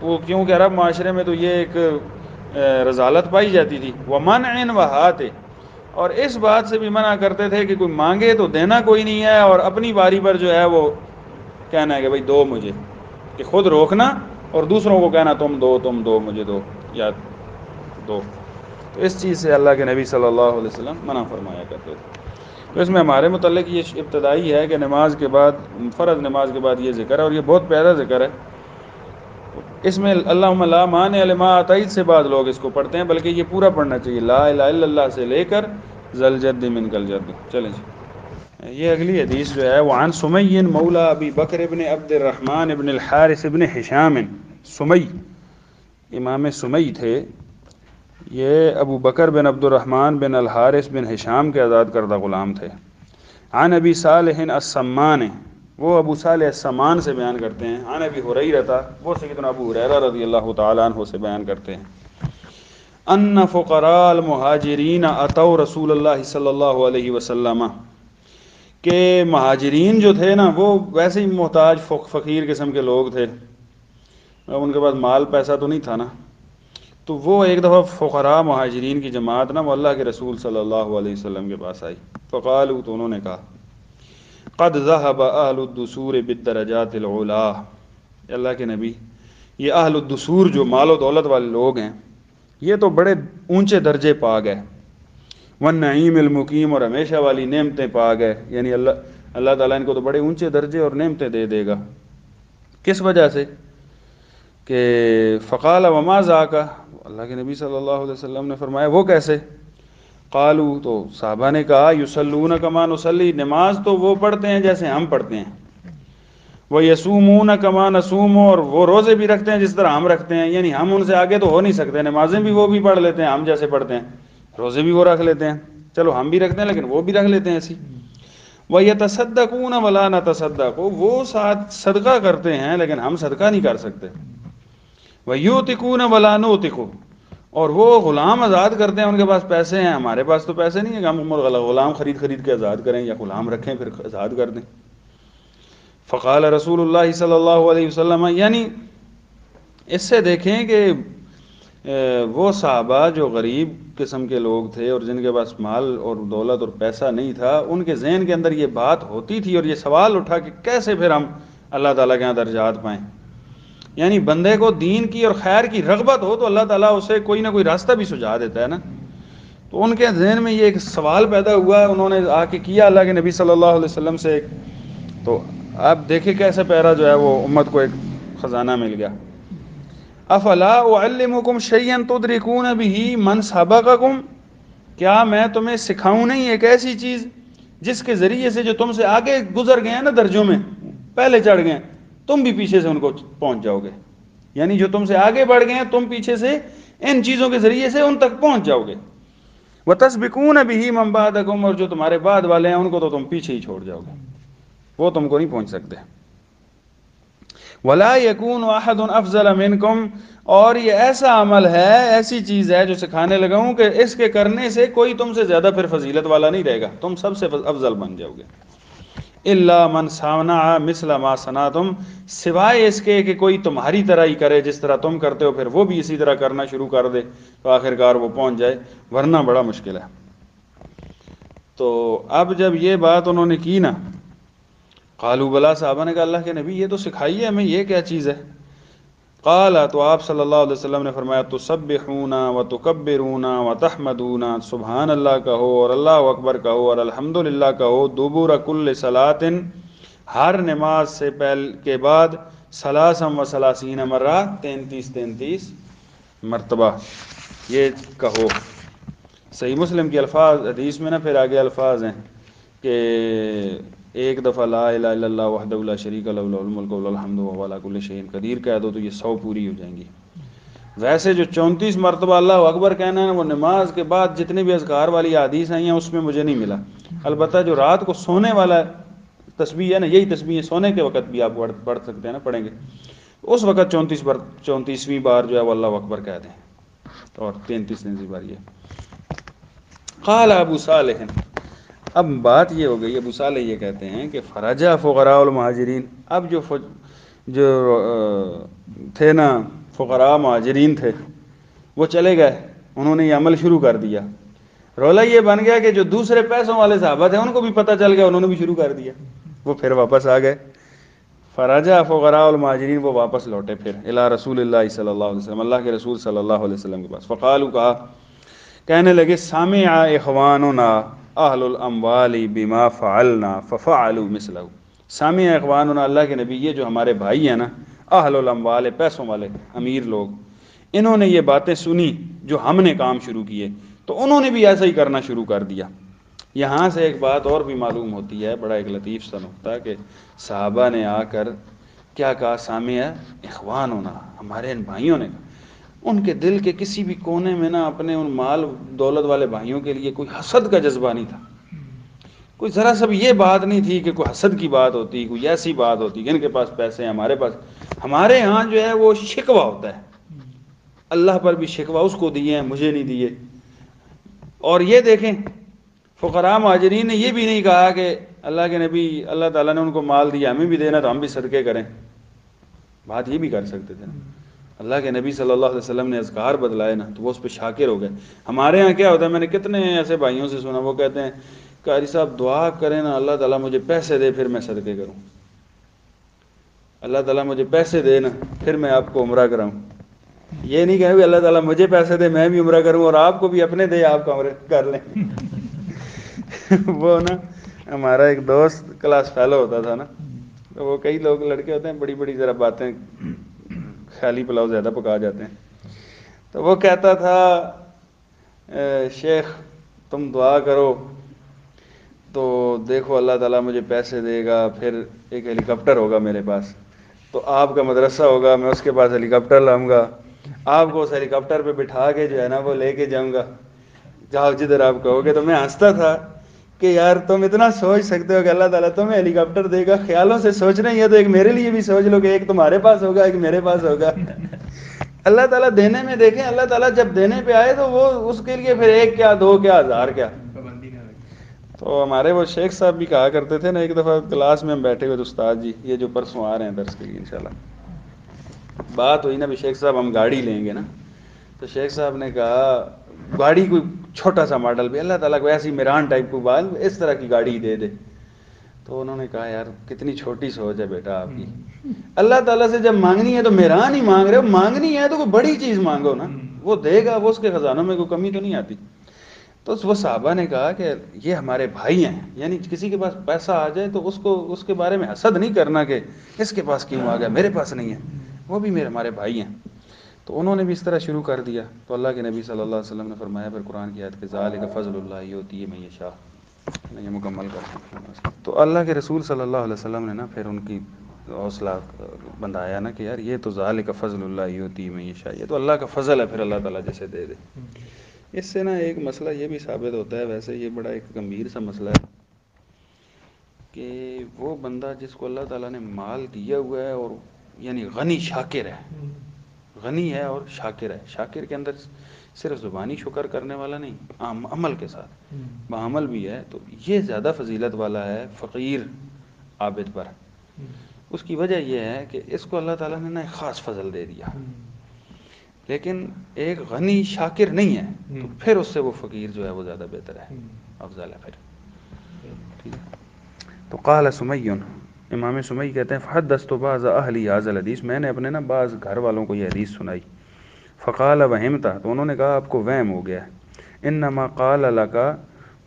وہ کیونکہ عرب معاشرے میں تو یہ ایک رذالت پائی جاتی تھی۔ ومنع وہات، اور اس بات سے بھی منع کرتے تھے کہ کوئی مانگے تو دینا کوئی نہیں ہے، اور اپنی باری پر جو ہے وہ کہنا ہے کہ بھائی دو مجھے، کہ خود روکنا اور دوسروں کو کہنا تم دو مجھے دو یا دو، تو اس چیز سے اللہ کے نبی صلی اللہ علیہ وسلم منع فرمایا کرتے تھے۔ تو اس میں ہمارے متعلق یہ ابتدائی ہے کہ نماز کے بعد، فرض نماز کے بعد یہ ذکر ہے، اور یہ بہت پیارا ذکر ہے، اس میں اللہم لا مانع لما اعطیت سے بعض لوگ اس کو پڑھتے ہیں، بلکہ یہ پورا پڑھنا چاہیے، لا الہ الا اللہ سے لے کر ذل جد منک الجد۔ چلیں جی، یہ اگلی حدیث جو ہے وعن سمی مولا ابی بکر ابن عبد الرحمن ابن الحارث ابن حشام، سمی امام سمی تھے، یہ ابو بکر بن عبد الرحمن بن الحارث بن حشام کے آزاد کردہ غلام تھے۔ عن ابی صالح السمان، وہ ابو صالح السمان سے بیان کرتے ہیں، عن ابی ہریرہ، وہ سیدنا ابو ہریرہ رضی اللہ تعالیٰ عنہ سے بیان کرتے ہیں، ان فقراء المہاجرین اتوا رسول اللہ صلی اللہ علیہ وسلم، کہ مہاجرین جو تھے نا وہ ویسے ہی محتاج فقیر قسم کے لوگ تھے، اب ان کے پاس مال پیسہ تو نہیں تھا نا، تو وہ ایک دفعہ فقراء مہاجرین کی جماعت نا وہ اللہ کے رسول صلی اللہ علیہ وسلم کے پاس آئی. فقالوا تو انہوں نے کہا قد ذهب اہل الدثور بالدرجات العلی، اللہ کے نبی یہ اہل الدثور جو مال و دولت والے لوگ ہیں یہ تو بڑے اونچے درجے پا گئے، والنعیم المقیم اور ہمیشہ والی نعمتیں پا گئے، یعنی اللہ تعالیٰ ان کو تو بڑے اونچے درجے اور نعمتیں دے دے گا. کس وجہ سے کہ فقال وما ذاک، اللہ کے نبی صلی اللہ علیہ وسلم نے فرمایا وہ کیسے؟ قالوا تو صحابہ نے کہا یصلون کما نصلی، نماز تو وہ پڑھتے ہیں جیسے ہم پڑھتے ہیں، ویصومون کما نصوم، اور وہ روزے بھی رکھتے ہیں جس طرح ہم رکھتے ہیں، یعنی ہم ان سے آگے تو ہو نہیں سکتے، نمازیں بھی وہ بھی پڑھ لیتے ہیں ہم جیسے پڑھتے ہیں، روزے بھی وہ رکھ لیتے ہیں، چلو ہم بھی رکھتے ہیں لیکن وہ بھی رکھ لیتے ہیں ایسی. وَيَتَصَدَّقُونَ وَلَا نَتَصَدَّقُ، وہ ساتھ صدقہ کرتے ہیں لیکن ہم صدقہ نہیں کر سکتے. وَيُوتِقُونَ وَلَا نُوتِقُ، اور وہ غلام آزاد کرتے ہیں، ان کے پاس پیسے ہیں، ہمارے پاس تو پیسے نہیں ہیں کہ ہم غلام خرید کے آزاد کریں یا غلام رکھیں پھر آزاد کر دیں. فقال رسول اللہ صلی اللہ علیہ وسلم، یعنی اس سے دیکھیں کہ وہ صحابہ جو غریب قسم کے لوگ تھے اور جن کے پاس مال اور دولت اور پیسہ نہیں تھا، ان کے ذہن کے اندر یہ بات ہوتی تھی اور یہ سوال اٹھا کہ کیسے پھر ہم اللہ تعالیٰ کے یہاں درجات پائیں. یعنی بندے کو دین کی اور خیر کی رغبت ہو تو اللہ تعالیٰ اسے کوئی نہ کوئی راستہ بھی سجھا دیتا ہے نا. تو ان کے ذہن میں یہ ایک سوال پیدا ہوا، انہوں نے آ کے کیا اللہ کے نبی صلی اللہ علیہ وسلم سے. تو آپ دیکھیں کیسے پیرا جو ہے وہ امت کو ایک خزانہ مل گیا. افلا اعلمکم شیئا تدرکون بہ من سبقکم، کیا میں تمہیں سکھاؤں نہیں ایک ایسی چیز جس کے ذریعے سے جو تم سے آگے گزر گئے ہیں نا درجوں میں، پہلے چڑھ گئے ہیں، تم بھی پیچھے سے ان کو پہنچ جاؤ گے. یعنی جو تم سے آگے بڑھ گئے ہیں تم پیچھے سے ان چیزوں کے ذریعے سے ان تک پہنچ جاؤ گے. وتسبقون بہ من بعدکم، اور جو تمہارے بعد والے ہیں ان کو تو تم پیچھے ہی چھوڑ جاؤ گے، وہ تم کو نہیں پہنچ سکتے. ولا یکون احد افضل منکم، اور یہ ایسا عمل ہے، ایسی چیز ہے جو سکھانے لگا ہوں کہ اس کے کرنے سے کوئی تم سے زیادہ پھر فضیلت والا نہیں رہے گا، تم سب سے افضل بن جاؤ گے. الا من صنع مثل ما صنعتم، سوائے اس کے کہ کوئی تمہاری طرح ہی کرے جس طرح تم کرتے ہو، پھر وہ بھی اسی طرح کرنا شروع کر دے تو آخرکار وہ پہنچ جائے، ورنہ بڑا مشکل ہے. تو اب جب یہ بات انہوں نے کی نا، قالوا بلا، صحابہ نے کہا اللہ کے نبی یہ تو سکھائیے ہمیں، یہ کیا چیز ہے؟ قال، تو آپ صلی اللہ علیہ وسلم نے فرمایا تسبحون وتکبرون وتحمدون، سبحان اللہ کہو اور اللہ اکبر کہو اور الحمدللہ کہو، دبر کل صلاۃ، ہر نماز سے کے بعد، ثلاثا وثلاثین مرہ، 33 مرتبہ یہ کہو. صحیح مسلم کی الفاظ حدیث میں نا پھر آگے الفاظ ہیں کہ ایک دفعہ لا الہ الا اللہ وحدہ لا شریک لہ لہ الملک ولہ الحمد وہو علی کل شیء قدیر کہہ دو تو یہ 100 پوری ہو جائیں گی. ویسے جو 34 مرتبہ اللہ اکبر کہنا ہے وہ نماز کے بعد جتنے بھی اذکار والی حدیث آئی ہیں اس میں مجھے نہیں ملا. البتہ جو رات کو سونے والا تسبیح ہے نا، یہی تسبیح ہے، سونے کے وقت بھی آپ پڑھ سکتے ہیں نا، پڑھیں گے اس وقت 34ویں بار جو ہے وہ اللہ اکبر کہہ دیں، اور 33 بار یہ. قال ابو صالح، اب بات یہ ہو گئی، ابو صالح یہ کہتے ہیں کہ فرجع فقراء المہاجرین، اب جو تھے نا فقراء مہاجرین تھے وہ چلے گئے، انہوں نے یہ عمل شروع کر دیا. رولا یہ بن گیا کہ جو دوسرے پیسوں والے صحابہ تھے ان کو بھی پتہ چل گیا، انہوں نے بھی شروع کر دیا، وہ پھر واپس آ گئے. فرجع فقراء المہاجرین، وہ واپس لوٹے پھر الی رسول اللہ صلی اللہ علیہ وسلم، اللہ کے رسول صلی اللہ علیہ وسلم کے پاس. فقالوا، کہا، کہنے لگے سمع اخواننا اہل الاموال بما فعلنا ففعلوا مثلہ. سامع اخواننا، اللہ کے نبی یہ جو ہمارے بھائی ہیں نا، اہل الاموال، پیسوں والے امیر لوگ، انہوں نے یہ باتیں سنی جو ہم نے کام شروع کیے تو انہوں نے بھی ایسا ہی کرنا شروع کر دیا. یہاں سے ایک بات اور بھی معلوم ہوتی ہے، بڑا ایک لطیف سا نقطہ، کہ صحابہ نے آ کر کیا کہا، سامع اخواننا، ہمارے ان بھائیوں نے. ان کے دل کے کسی بھی کونے میں نا اپنے ان مال دولت والے بھائیوں کے لیے کوئی حسد کا جذبہ نہیں تھا، کوئی ذرا سا بھی یہ بات نہیں تھی کہ کوئی حسد کی بات ہوتی، کوئی ایسی بات ہوتی کہ ان کے پاس پیسے ہیں ہمارے پاس. ہمارے ہاں جو ہے وہ شکوہ ہوتا ہے، اللہ پر بھی شکوہ، اس کو دیے ہیں مجھے نہیں دیے. اور یہ دیکھیں فقراء مہاجرین نے یہ بھی نہیں کہا کہ اللہ کے نبی اللہ تعالیٰ نے ان کو مال دیا ہمیں بھی دینا تو ہم بھی صدقے کریں، بات یہ بھی کر سکتے تھے. اللہ کے نبی صلی اللہ علیہ وسلم نے اذکار بدلائے نا تو وہ اس پہ شاکر ہو گئے. ہمارے ہاں کیا ہوتا ہے، میں نے کتنے ایسے بھائیوں سے سنا، وہ کہتے ہیں قاری صاحب دعا کریں نا اللہ تعالیٰ مجھے پیسے دے پھر میں صدقے کروں، اللہ تعالیٰ مجھے پیسے دے نا پھر میں آپ کو عمرہ کراؤں. یہ نہیں کہیں اللہ تعالیٰ مجھے پیسے دے میں بھی عمرہ کروں اور آپ کو بھی اپنے دے آپ کا عمرہ کر لیں. وہ نا ہمارا ایک دوست کلاس فیلو ہوتا تھا نا، تو وہ کئی لوگ لڑکے ہوتے ہیں بڑی بڑی ذرا باتیں خیالی پلاؤ زیادہ پکا جاتے ہیں. تو وہ کہتا تھا شیخ تم دعا کرو تو دیکھو اللہ تعالیٰ مجھے پیسے دے گا، پھر ایک ہیلی کاپٹر ہوگا میرے پاس، تو آپ کا مدرسہ ہوگا، میں اس کے پاس ہیلی کاپٹر لاؤں گا، آپ کو اس ہیلی کاپٹر پہ بٹھا کے جو ہے نا وہ لے کے جاؤں گا جاؤ جدھر آپ کہو گے. تو میں ہنستا تھا کہ یار تم اتنا سوچ سکتے ہو کہ اللہ تعالیٰ تمہیں ہیلی کاپٹر دے گا، خیالوں سے سوچ رہے ہیں تو ایک میرے لیے بھی سوچ لو کہ ایک تمہارے پاس ہوگا ایک میرے پاس ہوگا. اللہ تعالیٰ دینے میں دیکھیں، اللہ تعالیٰ جب دینے پہ آئے تو وہ اس کے لیے پھر ایک کیا دو کیا ہزار کیا. تو ہمارے وہ شیخ صاحب بھی کہا کرتے تھے نا، ایک دفعہ کلاس میں ہم بیٹھے ہوئے تو استاد جی یہ جو پرسوں آ رہے ہیں درس کے لیے انشاءاللہ، بات ہوئی نا بھی شیخ صاحب ہم گاڑی لیں گے نا، تو شیخ صاحب نے کہا گاڑی کوئی چھوٹا سا ماڈل بھی اللہ تعالیٰ کو ایسی میران ٹائپ کو بال اس طرح کی گاڑی دے دے. تو انہوں نے کہا یار کتنی چھوٹی سوچ ہے بیٹا آپ کی، اللہ تعالیٰ سے جب مانگنی ہے تو میران ہی مانگ رہے ہو، مانگنی ہے تو کوئی بڑی چیز مانگو نا، وہ دے گا، وہ اس کے خزانوں میں کوئی کمی تو نہیں آتی. تو وہ صحابہ نے کہا کہ یہ ہمارے بھائی ہیں، یعنی کسی کے پاس پیسہ آ جائے تو اس کے بارے میں حسد نہیں کرنا کہ اس کے پاس کیوں آ گیا میرے پاس نہیں ہے، وہ بھی ہمارے بھائی ہیں. تو انہوں نے بھی اس طرح شروع کر دیا. تو اللہ کے نبی صلی اللہ علیہ وسلم نے فرمایا پھر قرآن کی آیت کہ ذالک فضل اللہ یؤتیہ من یشاء، میں یہ مکمل کرتا ہوں. تو اللہ کے رسول صلی اللہ علیہ وسلم نے نا پھر ان کی حوصلہ بندھایا نا کہ یار یہ تو ذالک فضل اللہ یؤتیہ من یشاء، یہ تو اللہ کا فضل ہے، پھر اللہ تعالیٰ جسے دے دے. اس سے نا ایک مسئلہ یہ بھی ثابت ہوتا ہے، ویسے یہ بڑا ایک گمبھیر سا مسئلہ ہے کہ وہ بندہ جس کو اللہ تعالیٰ نے مال دیا ہوا ہے اور یعنی غنی شاکر ہے، غنی ہے اور شاکر ہے، شاکر کے اندر صرف زبانی شکر کرنے والا نہیں، عمل کے ساتھ بعمل بھی ہے، تو یہ زیادہ فضیلت والا ہے فقیر عابد پر. اس کی وجہ یہ ہے کہ اس کو اللہ تعالیٰ نے نا ایک خاص فضل دے دیا، لیکن ایک غنی شاکر نہیں ہے تو پھر اس سے وہ فقیر جو ہے وہ زیادہ بہتر ہے، افضل ہے پھر. تو قال سمی، امام سمی کہتے ہیں فحدثت بعض اہل ھذا الحدیث، میں نے اپنے نا بعض گھر والوں کو یہ حدیث سنائی. فقال وہمتا، تو انہوں نے کہا آپ کو وہم ہو گیا. انما قال لک،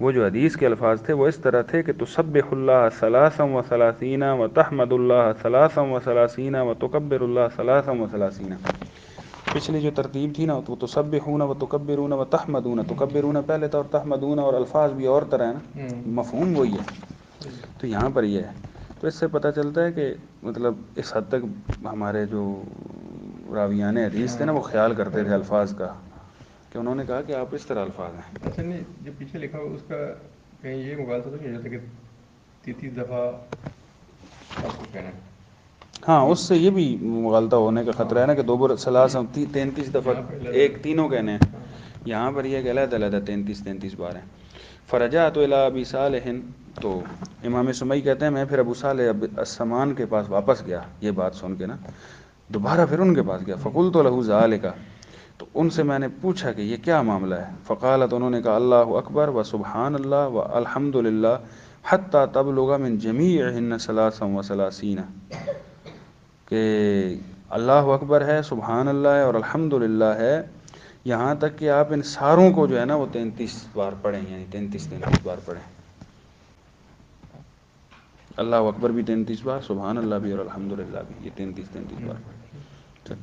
وہ جو حدیث کے الفاظ تھے وہ اس طرح تھے کہ تسبح اللہ ثلاثا وثلاثین وتحمد اللہ ثلاثا وثلاثین وتکبر اللہ ثلاثا وثلاثین. پچھلی جو ترتیب تھی نا تو تسبحون وتکبرون وتحمدون، تکبرون پہلے تھا اور تحمدون، اور الفاظ بھی اور طرح ہیں نا، مفہوم وہی ہے. تو یہاں پر یہ ہے، تو اس سے پتہ چلتا ہے کہ مطلب اس حد تک ہمارے جو راویان حدیث تھے نا وہ خیال کرتے تھے الفاظ کا، کہ انہوں نے کہا کہ آپ اس طرح الفاظ ہیں. اچھا نہیں، جو پیچھے لکھا ہوا اس کا کہیں یہ مغالطہ تو نہیں ہوتا کہ 33 دفعہ آپ کو کہنا ہے؟ ہاں اس سے یہ بھی مغالطہ ہونے کا خطرہ ہے نا کہ دو ثلاث 33 دفعہ ایک تینوں کہنے ہیں، یہاں پر یہ کہ علیحدہ علیحدہ 33 بار ہیں. فرجعت الی ابی صالح، تو امام سمی کہتے ہیں میں پھر ابو صالح السمان کے پاس واپس گیا، یہ بات سن کے نا دوبارہ پھر ان کے پاس گیا. فقلت له ذلک، تو ان سے میں نے پوچھا کہ یہ کیا معاملہ ہے. فقالت، انہوں نے کہا اللہ اکبر و سبحان اللہ و الحمد للہ حتی تبلغ من جمیعہن ثلاثا وثلاثین، کہ اللہ اکبر ہے، سبحان اللہ ہے اور الحمد للہ ہے، یہاں تک کہ آپ ان ساروں کو جو ہے نا وہ 33 بار پڑھیں، یعنی 33 بار پڑھیں. اللہ اکبر بھی 33 بار، سبحان اللہ بھی اور الحمد للہ بھی، یہ 33 بار پڑھیں.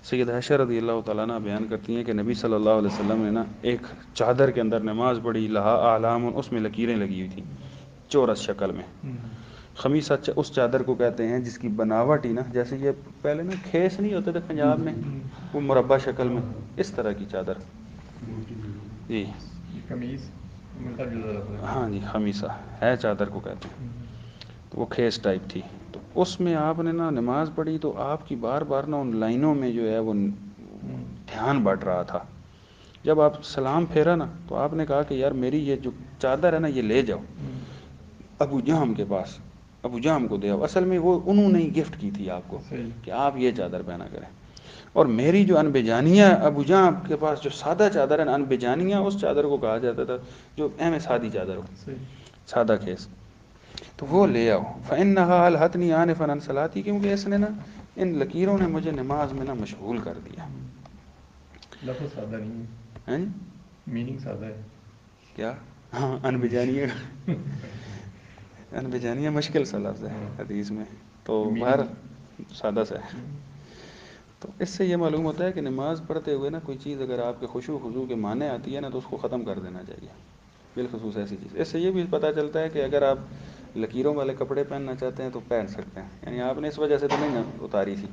سید عائشہ رضی اللہ تعالیٰ عنہ بیان کرتی ہیں کہ نبی صلی اللہ علیہ وسلم نے نا ایک چادر کے اندر نماز پڑھی، لہا اعلام، اس میں لکیریں لگی ہوئی تھیں چورس شکل میں. خمیسہ اس چادر کو کہتے ہیں جس کی بناوٹ ہی نا جیسے یہ پہلے نا کھیس نہیں ہوتے تھے پنجاب میں، وہ مربع شکل میں، اس طرح کی چادر. جی ہاں جی، خمیسہ ہے چادر کو کہتے ہیں، تو وہ کھیس ٹائپ تھی. تو اس میں آپ نے نا نماز پڑھی تو آپ کی بار بار نا ان لائنوں میں جو ہے وہ دھیان بڑھ رہا تھا. جب آپ سلام پھیرا نا تو آپ نے کہا کہ یار میری یہ جو چادر ہے نا یہ لے جاؤ ابو جہم کے پاس، ابو جہم کو دے آؤ. اصل میں وہ انہوں نے گفٹ کی تھی آپ کو کہ آپ یہ چادر پہنا کریں. اور میری جو انبجانیہ ابو جان کے پاس جو سادہ چادر ہے انبجانیہ اس چادر کو کہا جاتا تھا جو اہم سادی چادر ہو صحیح. سادہ کھیس تو وہ لے آؤ فَإِنَّهَا أَلْهَتْنِي عَانِفًا عَنْ صَلَاتِي کیونکہ اس نے نا ان لکیروں نے مجھے نماز میں نا مشغول کر دیا. لفظ سادہ نہیں ہے، ہیں میننگ سادہ ہے. کیا ہاں انبجانیہ انبجانیہ مشکل سا لفظ ہے حدیث میں تو باہر سادہ سا ہے. تو اس سے یہ معلوم ہوتا ہے کہ نماز پڑھتے ہوئے نا کوئی چیز اگر آپ کے خشوع خضوع کے معنی آتی ہے نا تو اس کو ختم کر دینا چاہیے بالخصوص ایسی چیز. اس سے یہ بھی پتہ چلتا ہے کہ اگر آپ لکیروں والے کپڑے پہننا چاہتے ہیں تو پہن سکتے ہیں، یعنی آپ نے اس وجہ سے تو نہیں نا اتاری تھی،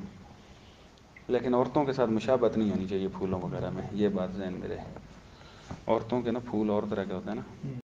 لیکن عورتوں کے ساتھ مشابہت نہیں ہونی چاہیے پھولوں وغیرہ میں، یہ بات ذہن میں رہے. عورتوں کے نا پھول اور طرح کے ہوتے ہیں نا.